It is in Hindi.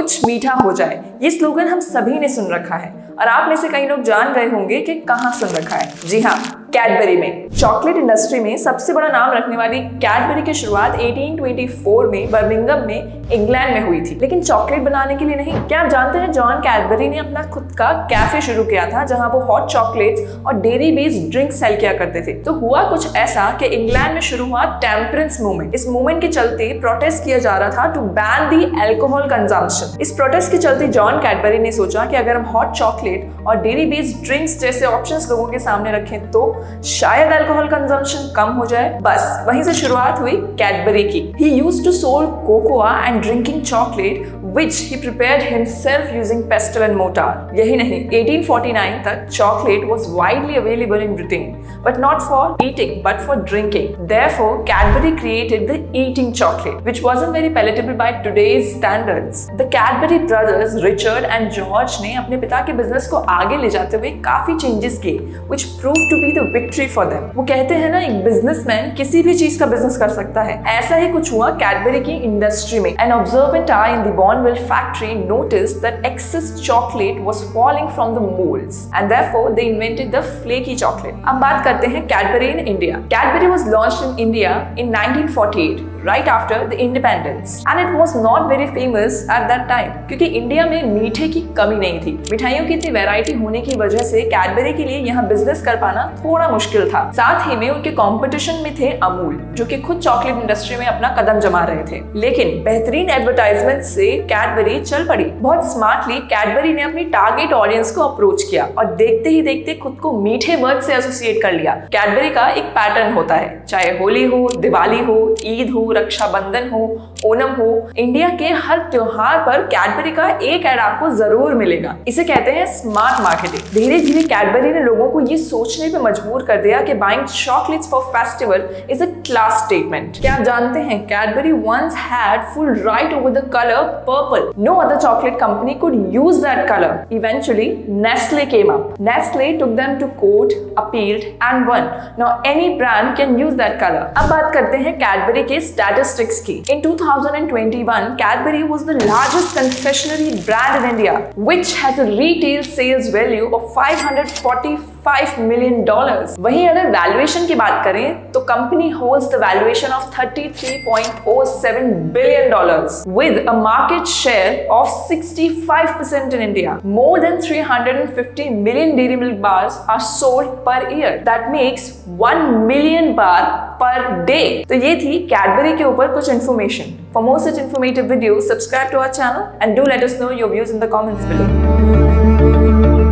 कुछ मीठा हो जाए। ये स्लोगन हम सभी ने सुन रखा है और आप में से कई लोग जान गए होंगे कि कहाँ सुन रखा है। जी हाँ, कैडबरी में। चॉकलेट इंडस्ट्री में सबसे बड़ा नाम रखने वाली कैडबरी की शुरुआत 1824 में बर्मिंघम में इंग्लैंड में हुई थी, लेकिन चॉकलेट बनाने के लिए नहीं। क्या आप जानते हैं जॉन कैडबरी ने अपना खुद का कैफे शुरू किया था जहां वो हॉट चॉकलेट्स और डेयरी बेस्ड ड्रिंक सेल किया करते थे। तो हुआ कुछ ऐसा कि इंग्लैंड में शुरू हुआ टेम्परेंस मूवमेंट। इस मूवमेंट के चलते प्रोटेस्ट किया जा रहा था to ban the alcohol consumption. इस प्रोटेस्ट के चलते जॉन कैडबरी ने सोचा कि अगर हम हॉट चॉकलेट और डेयरी बेस्ड ड्रिंक्स जैसे ऑप्शंस लोगों के सामने रखें तो शायद अल्कोहल कंजम्पशन कम हो जाए। बस वहीं से शुरुआत हुई कैडबरी की। He used to sold cocoa and drinking chocolate which he prepared himself using pestle and mortar। यही नहीं, 1849 तक chocolate was widely available in Britain, but not for eating but for drinking। Therefore, Cadbury created the eating chocolate, which wasn't very palatable by today's standards। The Cadbury brothers Richard and George ने अपने पिता के बिजनेस को आगे ले जाते हुए काफी चेंजेस किए, which proved to be the victory for them। वो कहते हैं ना, एक बिजनेसमैन किसी भी चीज का बिजनेस कर सकता है। ऐसा ही कुछ हुआ कैडबरी की इंडस्ट्री में। An observant eye in the Bonville factory noticed that excess chocolate was falling from the molds and therefore they invented the flaky chocolate। अब बात करते हैं Cadbury in India. Cadbury was launched in India in 1948, right after the independence, and it was not very famous at that time क्योंकि इंडिया में मीठे की कमी नहीं थी। मिठाइयों की इतनी वैरायटी होने की वजह से कैडबरी के लिए यहाँ बिजनेस कर पाना थोड़ा मुश्किल था। साथ ही में उनके कंपटीशन में थे अमूल, जो कि खुद चॉकलेट इंडस्ट्री में अपना कदम जमा रहे थे। लेकिन बेहतरीन एडवर्टाइजमेंट से कैडबरी चल पड़ी। बहुत स्मार्टली कैडबरी ने अपनी टारगेट ऑडियंस को अप्रोच किया और देखते ही देखते खुद को मीठे वर्ड से एसोसिएट कर लिया। कैडबरी का एक पैटर्न होता है, चाहे होली हो, दिवाली हो, ईद हो, रक्षाबंधन हो, ओणम हो, इंडिया के हर त्योहार पर कैडबरी का एक ऐड आपको जरूर मिलेगा। इसे कहते हैं स्मार्ट मार्केटिंग। धीरे धीरे कैडबरी ने लोगों को ये सोचने पे मजबूर कर दिया कि buying chocolates for festival is a class statement. क्या आप जानते हैं Cadbury once had full right over the color purple। No other chocolate company could use that color। Eventually, Nestle came up। Nestle took them to court, appealed and won। Now any brand can use that color। अब बात करते हैं कैडबरी के स्टैटिस्टिक्स की। In 2021, Cadbury was the largest confectionery brand in India, which has a retail sales value of $545 million। वहीं अगर वैल्यूएशन की बात करें तो company holds the valuation of $33.47 billion with a market share of 65% in India। More than 350 million Dairy Milk bars are sold per year। That makes 1 million bar per day। तो ये थी कैडबरी के ऊपर कुछ information. For more such informative videos, subscribe to our channel and do let us know your views in the comments below।